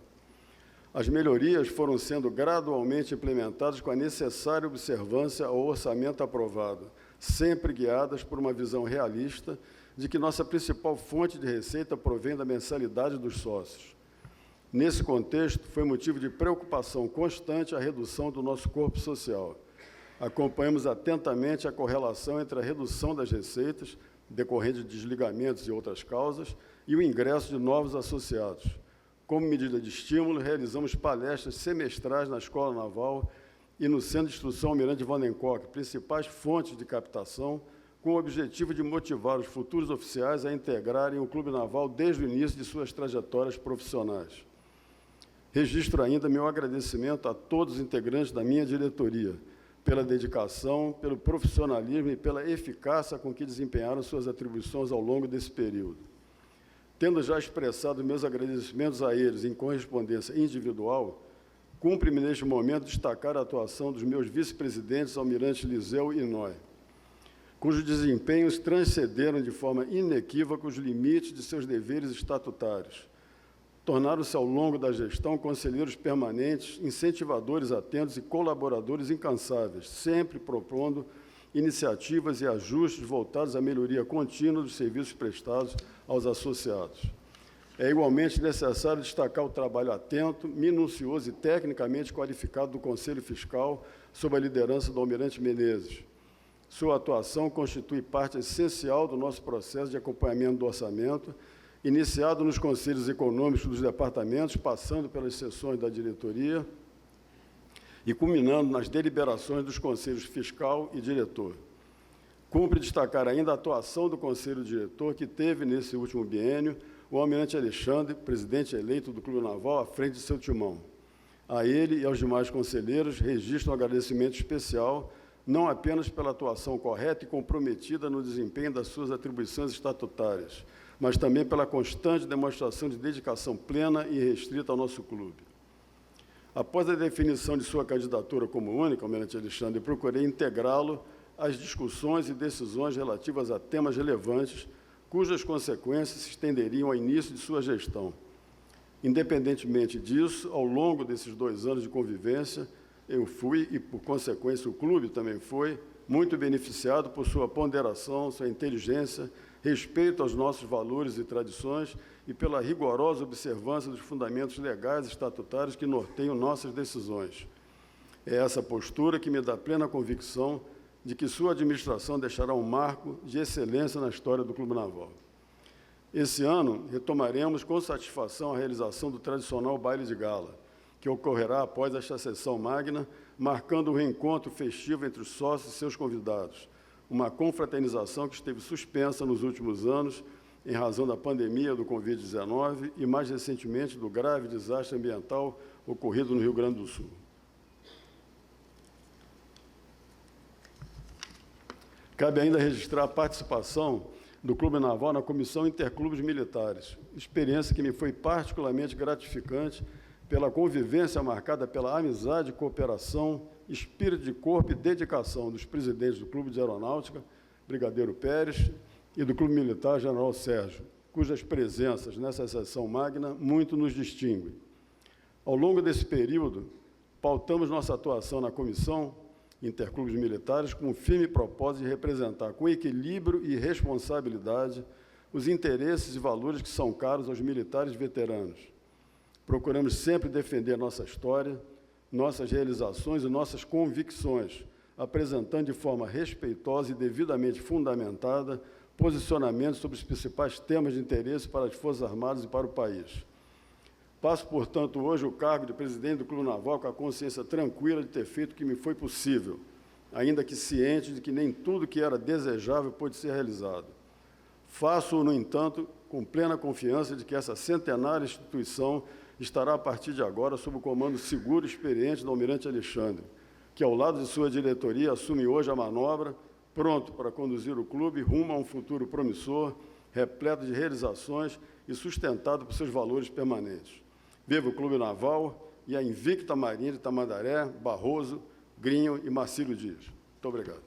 C: As melhorias foram sendo gradualmente implementadas com a necessária observância ao orçamento aprovado, sempre guiadas por uma visão realista de que nossa principal fonte de receita provém da mensalidade dos sócios. Nesse contexto, foi motivo de preocupação constante a redução do nosso corpo social. Acompanhamos atentamente a correlação entre a redução das receitas, decorrente de desligamentos e outras causas, e o ingresso de novos associados. Como medida de estímulo, realizamos palestras semestrais na Escola Naval e no Centro de Instrução Almirante Van den Kock, principais fontes de captação, com o objetivo de motivar os futuros oficiais a integrarem o Clube Naval desde o início de suas trajetórias profissionais. Registro ainda meu agradecimento a todos os integrantes da minha diretoria, pela dedicação, pelo profissionalismo e pela eficácia com que desempenharam suas atribuições ao longo desse período. Tendo já expressado meus agradecimentos a eles em correspondência individual, cumpre-me neste momento destacar a atuação dos meus vice-presidentes, almirante Liseu e Noé, cujos desempenhos transcenderam de forma inequívoca os limites de seus deveres estatutários. Tornaram-se, ao longo da gestão, conselheiros permanentes, incentivadores atentos e colaboradores incansáveis, sempre propondo iniciativas e ajustes voltados à melhoria contínua dos serviços prestados aos associados. É igualmente necessário destacar o trabalho atento, minucioso e tecnicamente qualificado do Conselho Fiscal, sob a liderança do almirante Menezes. Sua atuação constitui parte essencial do nosso processo de acompanhamento do orçamento, iniciado nos conselhos econômicos dos departamentos, passando pelas sessões da diretoria e culminando nas deliberações dos conselhos fiscal e diretor. Cumpre destacar ainda a atuação do Conselho Diretor, que teve, nesse último biênio, o almirante Alexandre, presidente eleito do Clube Naval, à frente de seu timão. A ele e aos demais conselheiros registro um agradecimento especial, não apenas pela atuação correta e comprometida no desempenho das suas atribuições estatutárias, mas também pela constante demonstração de dedicação plena e restrita ao nosso clube. Após a definição de sua candidatura como única, almirante Alexandre, procurei integrá-lo às discussões e decisões relativas a temas relevantes, cujas consequências se estenderiam ao início de sua gestão. Independentemente disso, ao longo desses 2 anos de convivência, eu fui, e por consequência o clube também foi, muito beneficiado por sua ponderação, sua inteligência, respeito aos nossos valores e tradições e pela rigorosa observância dos fundamentos legais e estatutários que norteiam nossas decisões. É essa postura que me dá plena convicção de que sua administração deixará um marco de excelência na história do Clube Naval. Esse ano, retomaremos com satisfação a realização do tradicional baile de gala, que ocorrerá após esta sessão magna, marcando o reencontro festivo entre os sócios e seus convidados, uma confraternização que esteve suspensa nos últimos anos em razão da pandemia do Covid-19 e, mais recentemente, do grave desastre ambiental ocorrido no Rio Grande do Sul. Cabe ainda registrar a participação do Clube Naval na Comissão Interclubes Militares, experiência que me foi particularmente gratificante pela convivência marcada pela amizade, cooperação, espírito de corpo e dedicação dos presidentes do Clube de Aeronáutica, Brigadeiro Pérez, e do Clube Militar, General Sérgio, cujas presenças nessa sessão magna muito nos distinguem. Ao longo desse período, pautamos nossa atuação na Comissão Interclubes Militares com o firme propósito de representar com equilíbrio e responsabilidade os interesses e valores que são caros aos militares veteranos. Procuramos sempre defender nossa história, nossas realizações e nossas convicções, apresentando de forma respeitosa e devidamente fundamentada posicionamentos sobre os principais temas de interesse para as Forças Armadas e para o país. Passo, portanto, hoje o cargo de presidente do Clube Naval com a consciência tranquila de ter feito o que me foi possível, ainda que ciente de que nem tudo que era desejável pôde ser realizado. Faço-o, no entanto, com plena confiança de que essa centenária instituição estará, a partir de agora, sob o comando seguro e experiente do Almirante Alexandre, que, ao lado de sua diretoria, assume hoje a manobra, pronto para conduzir o clube rumo a um futuro promissor, repleto de realizações e sustentado por seus valores permanentes. Viva o Clube Naval e a invicta Marinha de Tamandaré, Barroso, Grinho e Marcílio Dias. Muito obrigado.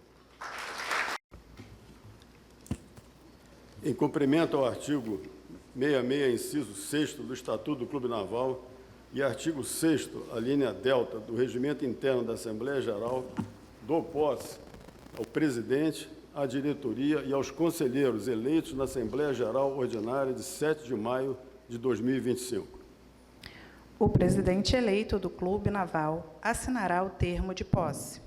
C: Em cumprimento ao artigo 66, inciso 6º do Estatuto do Clube Naval e artigo 6º, a linha delta do Regimento Interno da Assembleia Geral, dou posse ao presidente, à diretoria e aos conselheiros eleitos na Assembleia Geral Ordinária de 7 de maio de 2025.
A: O presidente eleito do Clube Naval assinará o termo de posse.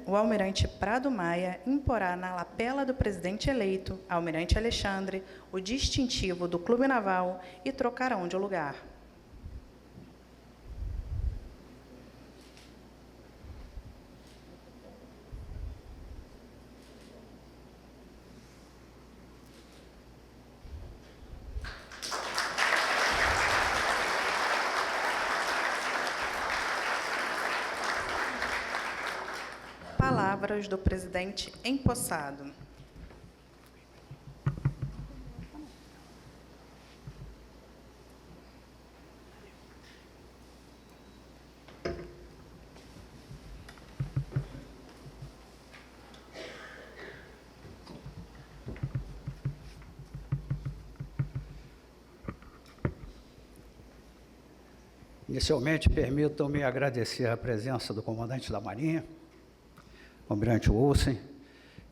A: O almirante Prado Maia imporá na lapela do presidente eleito, almirante Alexandre, o distintivo do Clube Naval e trocarão de lugar. Palavras do presidente empossado.
E: Inicialmente, permitam-me agradecer a presença do comandante da Marinha, Almirante Olsen,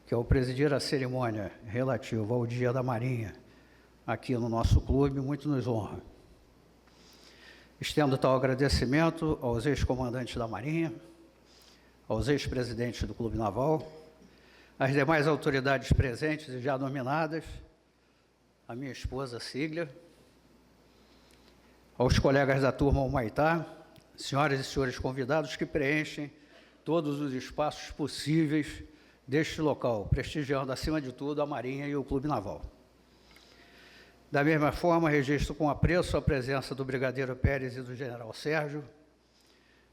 E: que ao presidir a cerimônia relativa ao Dia da Marinha aqui no nosso clube, muito nos honra. Estendo tal agradecimento aos ex-comandantes da Marinha, aos ex-presidentes do Clube Naval, às demais autoridades presentes e já nominadas, a minha esposa Cíglia, aos colegas da turma Humaitá, senhoras e senhores convidados que preenchem todos os espaços possíveis deste local, prestigiando, acima de tudo, a Marinha e o Clube Naval. Da mesma forma, registro com apreço a presença do Brigadeiro Pérez e do General Sérgio,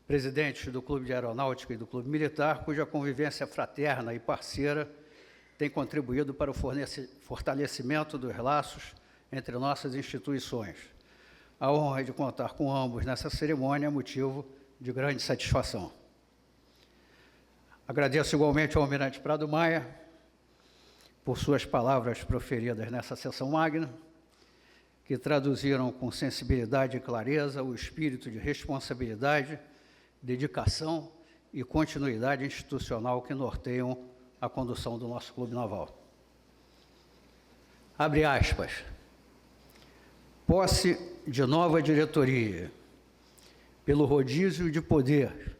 E: presidentes do Clube de Aeronáutica e do Clube Militar, cuja convivência fraterna e parceira tem contribuído para o fortalecimento dos laços entre nossas instituições. A honra de contar com ambos nessa cerimônia é motivo de grande satisfação. Agradeço igualmente ao Almirante Prado Maia por suas palavras proferidas nessa sessão magna, que traduziram com sensibilidade e clareza o espírito de responsabilidade, dedicação e continuidade institucional que norteiam a condução do nosso Clube Naval. Abre aspas. Posse de nova diretoria, pelo rodízio de poder,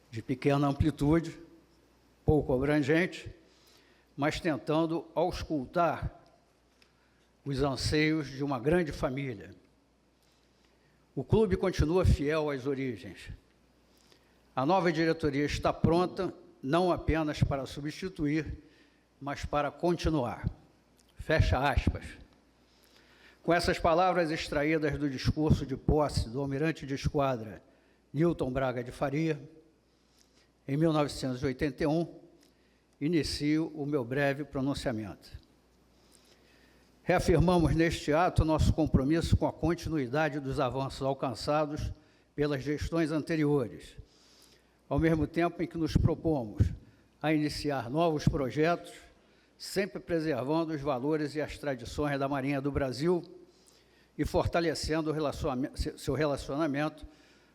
E: de pequena amplitude, pouco abrangente, mas tentando auscultar os anseios de uma grande família. O clube continua fiel às origens. A nova diretoria está pronta, não apenas para substituir, mas para continuar. Fecha aspas. Com essas palavras extraídas do discurso de posse do almirante de esquadra Newton Braga de Faria, em 1981, inicio o meu breve pronunciamento. Reafirmamos neste ato nosso compromisso com a continuidade dos avanços alcançados pelas gestões anteriores, ao mesmo tempo em que nos propomos a iniciar novos projetos, sempre preservando os valores e as tradições da Marinha do Brasil e fortalecendo seu relacionamento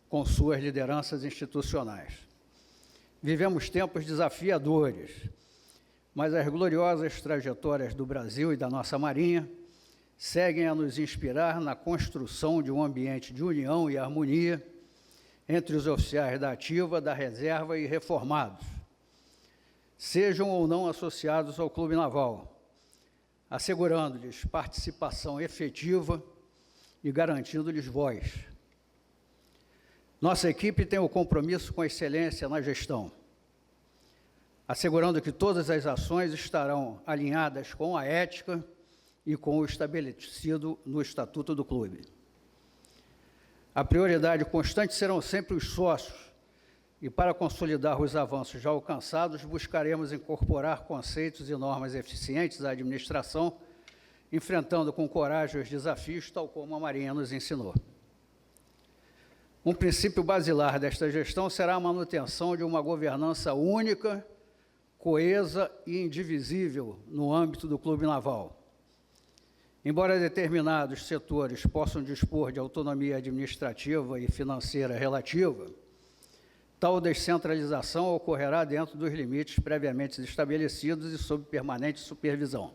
E: com suas lideranças institucionais. Vivemos tempos desafiadores, mas as gloriosas trajetórias do Brasil e da nossa Marinha seguem a nos inspirar na construção de um ambiente de união e harmonia entre os oficiais da ativa, da reserva e reformados, sejam ou não associados ao Clube Naval, assegurando-lhes participação efetiva e garantindo-lhes voz. Nossa equipe tem o compromisso com a excelência na gestão, assegurando que todas as ações estarão alinhadas com a ética e com o estabelecido no Estatuto do Clube. A prioridade constante serão sempre os sócios, e para consolidar os avanços já alcançados, buscaremos incorporar conceitos e normas eficientes à administração, enfrentando com coragem os desafios, tal como a Marinha nos ensinou. Um princípio basilar desta gestão será a manutenção de uma governança única, coesa e indivisível no âmbito do Clube Naval. Embora determinados setores possam dispor de autonomia administrativa e financeira relativa, tal descentralização ocorrerá dentro dos limites previamente estabelecidos e sob permanente supervisão.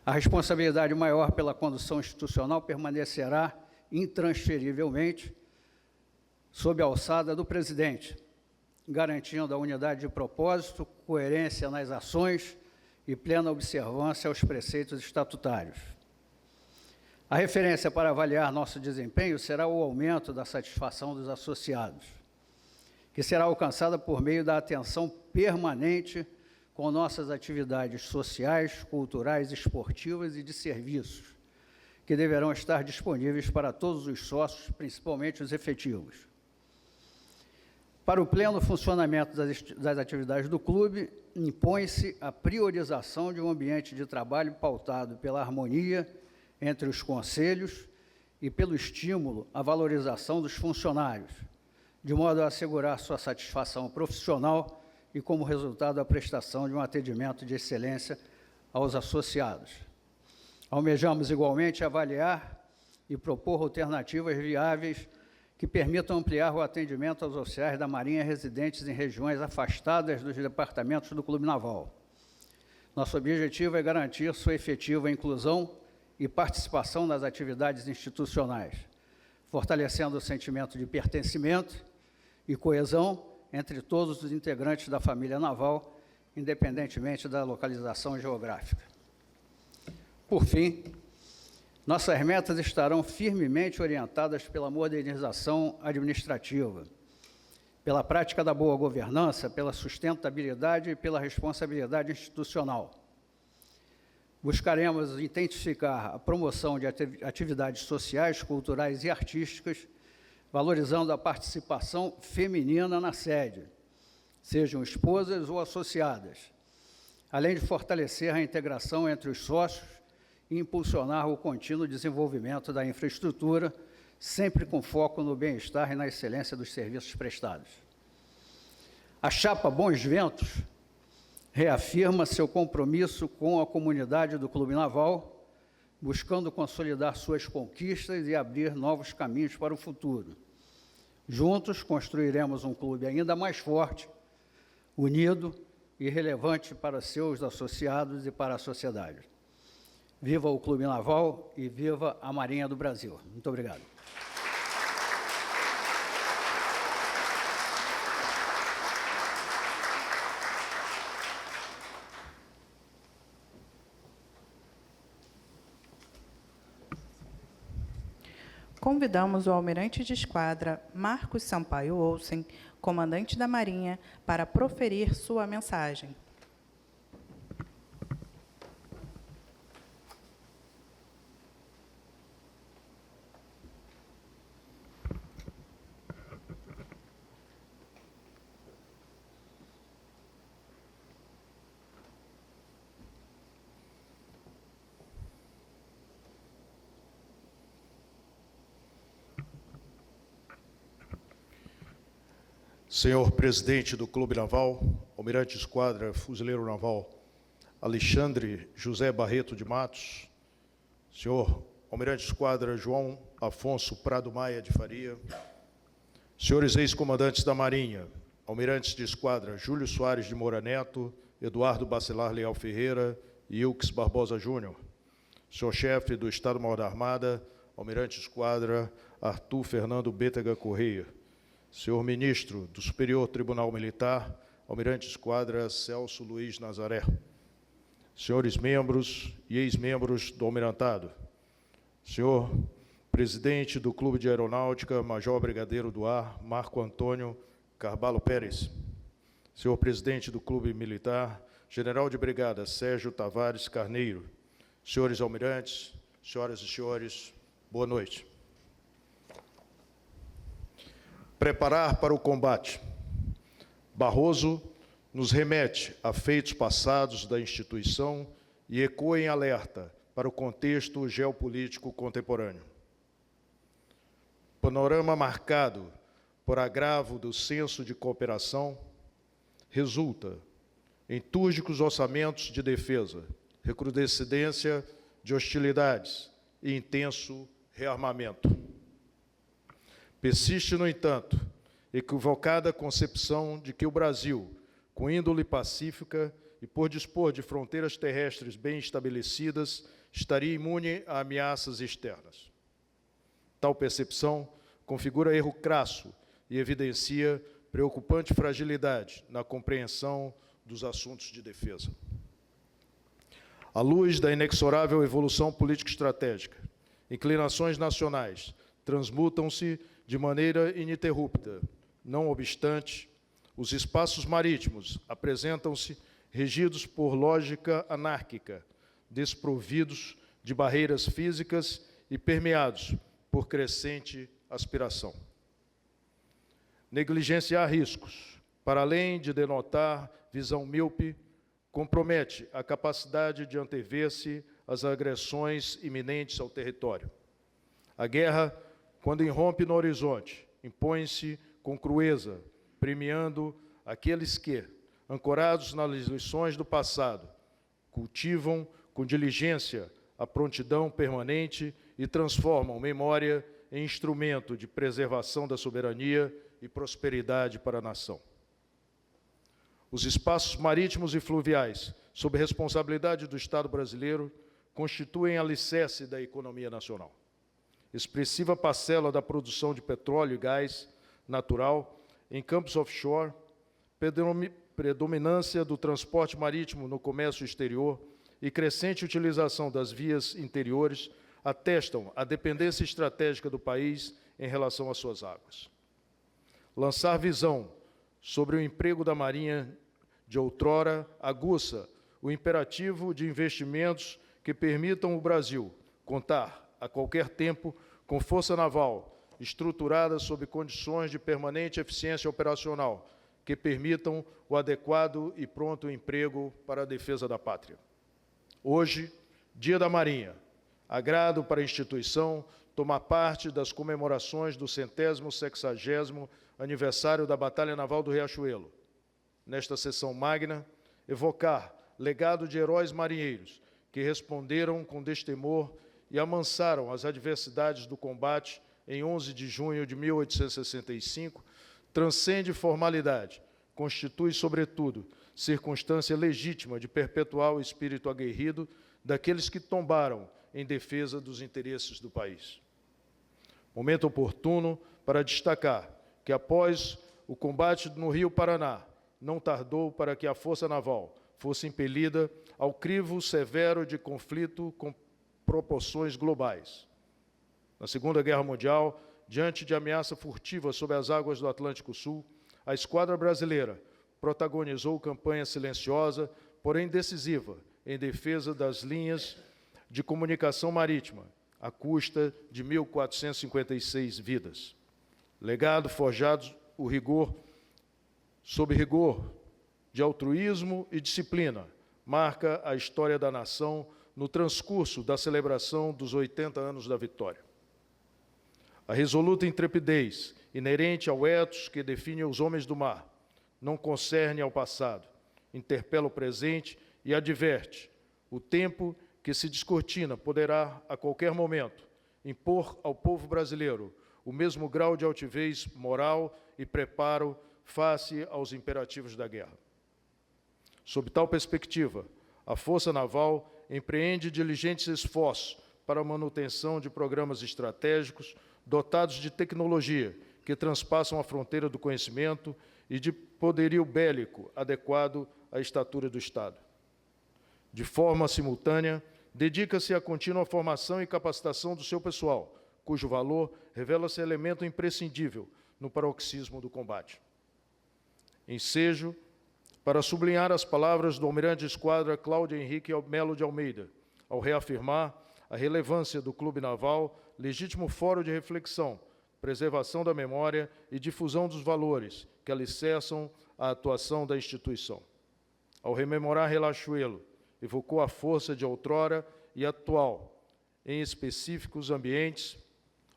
E: A responsabilidade maior pela condução institucional permanecerá intransferivelmente sob a alçada do presidente, garantindo a unidade de propósito, coerência nas ações e plena observância aos preceitos estatutários. A referência para avaliar nosso desempenho será o aumento da satisfação dos associados, que será alcançada por meio da atenção permanente com nossas atividades sociais, culturais, esportivas e de serviços, que deverão estar disponíveis para todos os sócios, principalmente os efetivos. Para o pleno funcionamento das atividades do clube, impõe-se a priorização de um ambiente de trabalho pautado pela harmonia entre os conselhos e pelo estímulo à valorização dos funcionários, de modo a assegurar sua satisfação profissional e, como resultado, a prestação de um atendimento de excelência aos associados. Almejamos, igualmente, avaliar e propor alternativas viáveis que permitam ampliar o atendimento aos oficiais da Marinha residentes em regiões afastadas dos departamentos do Clube Naval. Nosso objetivo é garantir sua efetiva inclusão e participação nas atividades institucionais, fortalecendo o sentimento de pertencimento e coesão entre todos os integrantes da família naval, independentemente da localização geográfica. Por fim, nossas metas estarão firmemente orientadas pela modernização administrativa, pela prática da boa governança, pela sustentabilidade e pela responsabilidade institucional. Buscaremos intensificar a promoção de atividades sociais, culturais e artísticas, valorizando a participação feminina na sede, sejam esposas ou associadas, além de fortalecer a integração entre os sócios e impulsionar o contínuo desenvolvimento da infraestrutura, sempre com foco no bem-estar e na excelência dos serviços prestados. A chapa Bons Ventos reafirma seu compromisso com a comunidade do Clube Naval, buscando consolidar suas conquistas e abrir novos caminhos para o futuro. Juntos, construiremos um clube ainda mais forte, unido e relevante para seus associados e para a sociedade. Viva o Clube Naval e viva a Marinha do Brasil. Muito obrigado.
A: Convidamos o almirante de esquadra Marcos Sampaio Olsen, comandante da Marinha, para proferir sua mensagem.
F: Senhor presidente do Clube Naval, almirante de esquadra, fuzileiro naval Alexandre José Barreto de Matos, senhor almirante de esquadra João Afonso Prado Maia de Faria, senhores ex-comandantes da Marinha, almirantes de esquadra Júlio Soares de Moura Neto, Eduardo Bacelar Leal Ferreira e Ilques Barbosa Júnior, senhor chefe do Estado-Maior da Armada, almirante de esquadra Arthur Fernando Bétega Correia, senhor ministro do Superior Tribunal Militar, almirante de esquadra Celso Luiz Nazaré, senhores membros e ex-membros do Almirantado, senhor presidente do Clube de Aeronáutica, Major Brigadeiro do Ar, Marco Antônio Carvalho Pérez, senhor presidente do Clube Militar, general de brigada Sérgio Tavares Carneiro, senhores almirantes, senhoras e senhores, boa noite. Preparar para o combate. Barroso nos remete a feitos passados da instituição e ecoa em alerta para o contexto geopolítico contemporâneo. Panorama marcado por agravo do senso de cooperação resulta em túrgicos orçamentos de defesa, recrudescência de hostilidades e intenso rearmamento. Persiste, no entanto, equivocada concepção de que o Brasil, com índole pacífica e por dispor de fronteiras terrestres bem estabelecidas, estaria imune a ameaças externas. Tal percepção configura erro crasso e evidencia preocupante fragilidade na compreensão dos assuntos de defesa. À luz da inexorável evolução político-estratégica, inclinações nacionais transmutam-se de maneira ininterrupta. Não obstante, os espaços marítimos apresentam-se regidos por lógica anárquica, desprovidos de barreiras físicas e permeados por crescente aspiração. Negligenciar riscos, para além de denotar visão míope, compromete a capacidade de antever-se às agressões iminentes ao território. A guerra, quando irrompe no horizonte, impõe-se com crueza, premiando aqueles que, ancorados nas lições do passado, cultivam com diligência a prontidão permanente e transformam memória em instrumento de preservação da soberania e prosperidade para a nação. Os espaços marítimos e fluviais, sob responsabilidade do Estado brasileiro, constituem alicerce da economia nacional. Expressiva parcela da produção de petróleo e gás natural em campos offshore, predominância do transporte marítimo no comércio exterior e crescente utilização das vias interiores atestam a dependência estratégica do país em relação às suas águas. Lançar visão sobre o emprego da Marinha de outrora aguça o imperativo de investimentos que permitam o Brasil contar, a qualquer tempo, com força naval estruturada sob condições de permanente eficiência operacional que permitam o adequado e pronto emprego para a defesa da pátria. Hoje, Dia da Marinha, agrado para a instituição tomar parte das comemorações do 160º aniversário da Batalha Naval do Riachuelo, nesta sessão magna, evocar legado de heróis marinheiros que responderam com destemor e amansaram as adversidades do combate em 11 de junho de 1865, transcende formalidade, constitui, sobretudo, circunstância legítima de perpetuar o espírito aguerrido daqueles que tombaram em defesa dos interesses do país. Momento oportuno para destacar que, após o combate no Rio Paraná, não tardou para que a Força Naval fosse impelida ao crivo severo de conflito com proporções globais. Na Segunda Guerra Mundial, diante de ameaça furtiva sob as águas do Atlântico Sul, a esquadra brasileira protagonizou campanha silenciosa, porém decisiva, em defesa das linhas de comunicação marítima, à custa de 1.456 vidas. Legado forjado sob rigor de altruísmo e disciplina, marca a história da nação no transcurso da celebração dos 80 anos da vitória. A resoluta intrepidez inerente ao ethos que define os homens do mar não concerne ao passado, interpela o presente e adverte: o tempo que se descortina poderá, a qualquer momento, impor ao povo brasileiro o mesmo grau de altivez moral e preparo face aos imperativos da guerra. Sob tal perspectiva, a Força Naval empreende diligentes esforços para a manutenção de programas estratégicos dotados de tecnologia que transpassam a fronteira do conhecimento e de poderio bélico adequado à estatura do Estado. De forma simultânea, dedica-se à contínua formação e capacitação do seu pessoal, cujo valor revela-se elemento imprescindível no paroxismo do combate. Ensejo para sublinhar as palavras do almirante de esquadra Cláudio Henrique Melo de Almeida, ao reafirmar a relevância do Clube Naval, legítimo fórum de reflexão, preservação da memória e difusão dos valores que alicerçam a atuação da instituição. Ao rememorar Riachuelo, evocou a força de outrora e atual, em específicos ambientes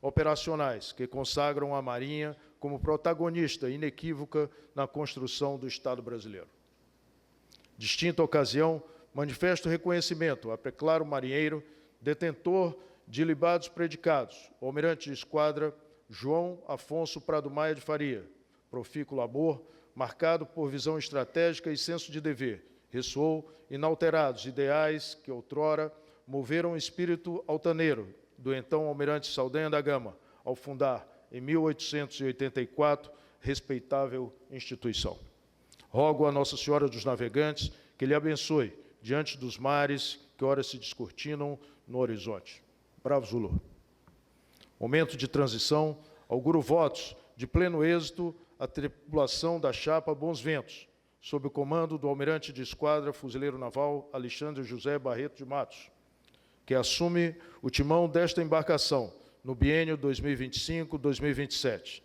F: operacionais que consagram a Marinha como protagonista inequívoca na construção do Estado brasileiro. Distinta ocasião, manifesto reconhecimento a preclaro marinheiro, detentor de ilibados predicados, o almirante de esquadra João Afonso Prado Maia de Faria, profícuo labor, marcado por visão estratégica e senso de dever, ressoou inalterados ideais que outrora moveram o espírito altaneiro do então almirante Saldanha da Gama, ao fundar, em 1884, respeitável instituição. Rogo a Nossa Senhora dos Navegantes que lhe abençoe diante dos mares que ora se descortinam no horizonte. Bravo Zulu. Momento de transição, auguro votos de pleno êxito à tripulação da chapa Bons Ventos, sob o comando do almirante de esquadra fuzileiro naval Alexandre José Barreto de Matos, que assume o timão desta embarcação no biênio 2025-2027.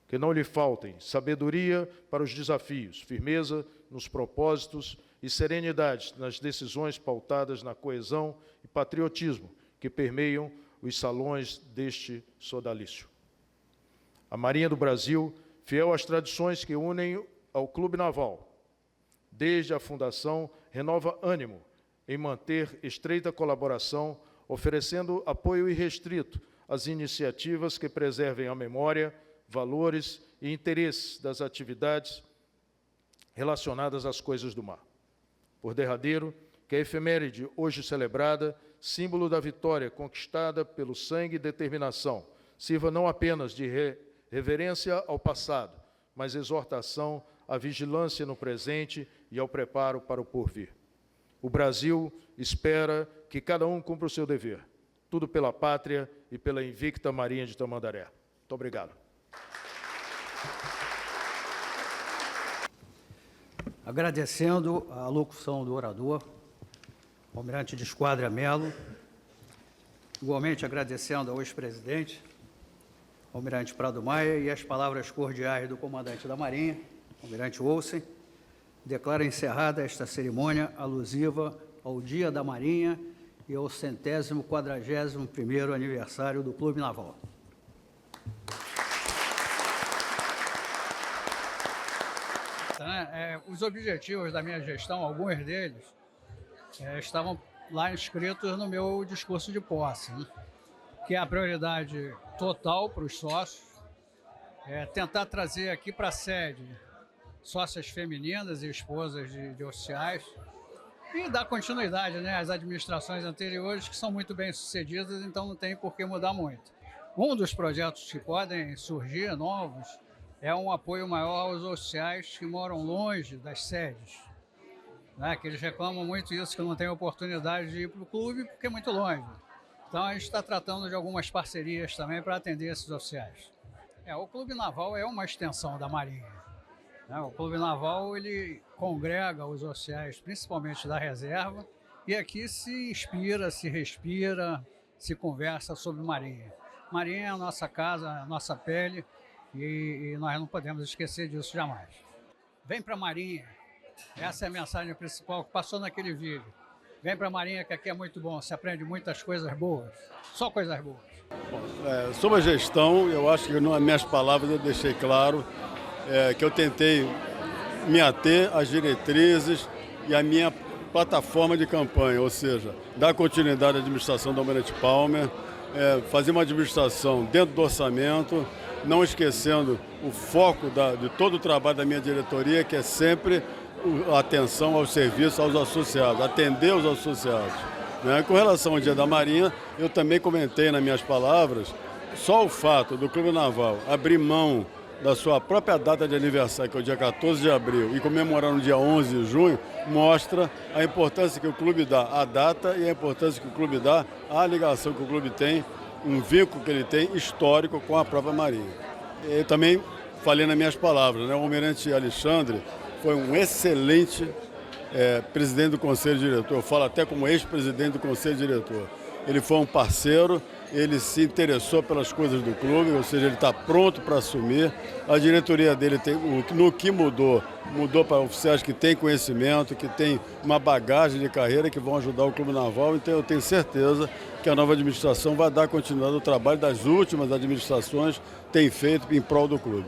F: Que não lhe faltem sabedoria para os desafios, firmeza nos propósitos e serenidade nas decisões pautadas na coesão e patriotismo que permeiam os salões deste sodalício. A Marinha do Brasil, fiel às tradições que unem ao Clube Naval, desde a fundação, renova ânimo em manter estreita colaboração, oferecendo apoio irrestrito às iniciativas que preservem a memória, valores e interesses das atividades relacionadas às coisas do mar. Por derradeiro, que a efeméride hoje celebrada, símbolo da vitória conquistada pelo sangue e determinação, sirva não apenas de reverência ao passado, mas exortação à vigilância no presente e ao preparo para o porvir. O Brasil espera que cada um cumpra o seu dever, tudo pela pátria e pela invicta Marinha de Tamandaré. Muito obrigado.
E: Agradecendo a locução do orador, almirante de esquadra Melo, igualmente agradecendo ao ex-presidente, almirante Prado Maia, e as palavras cordiais do comandante da Marinha, almirante Olsen, declaro encerrada esta cerimônia alusiva ao Dia da Marinha e ao 141º aniversário do Clube Naval. pergunta, né? Os objetivos da minha gestão, alguns deles, estavam lá inscritos no meu discurso de posse, né? Que é a prioridade total para os sócios, tentar trazer aqui para a sede sócias femininas e esposas de oficiais e dar continuidade, né, às administrações anteriores, que são muito bem sucedidas, então não tem por que mudar muito. Um dos projetos que podem surgir novos é um apoio maior aos oficiais que moram longe das sedes, né, que eles reclamam muito isso, que não tem oportunidade de ir para o clube porque é muito longe. Então a gente está tratando de algumas parcerias também para atender esses oficiais. O Clube Naval é uma extensão da Marinha. O Clube Naval ele congrega os oficiais, principalmente da reserva, e aqui se inspira, se respira, se conversa sobre Marinha. Marinha é a nossa casa, a nossa pele, e nós não podemos esquecer disso jamais. Vem para a Marinha, essa é a mensagem principal que passou naquele vídeo. Vem para a Marinha que aqui é muito bom, se aprende muitas coisas boas, só coisas boas.
C: Sobre a gestão, eu acho que nas minhas palavras eu deixei claro que eu tentei me ater às diretrizes e à minha plataforma de campanha, ou seja, dar continuidade à administração do Almirante Palmer, fazer uma administração dentro do orçamento, não esquecendo o foco de todo o trabalho da minha diretoria, que é sempre a atenção aos serviços, aos associados, atender os associados. Com relação ao Dia da Marinha, eu também comentei nas minhas palavras, só o fato do Clube Naval abrir mão da sua própria data de aniversário, que é o dia 14 de abril, e comemorar no dia 11 de junho, mostra a importância que o clube dá à data e a importância que o clube dá à ligação que o clube tem, um vínculo que ele tem histórico com a própria Marinha. Eu também falei nas minhas palavras, o Almirante Alexandre foi um excelente presidente do Conselho Diretor, eu falo até como ex-presidente do Conselho Diretor. Ele foi um parceiro, ele se interessou pelas coisas do clube, ou seja, ele está pronto para assumir. A diretoria dele, no que mudou para oficiais que têm conhecimento, que têm uma bagagem de carreira, que vão ajudar o Clube Naval. Então eu tenho certeza que a nova administração vai dar continuidade ao trabalho das últimas administrações tem feito em prol do clube.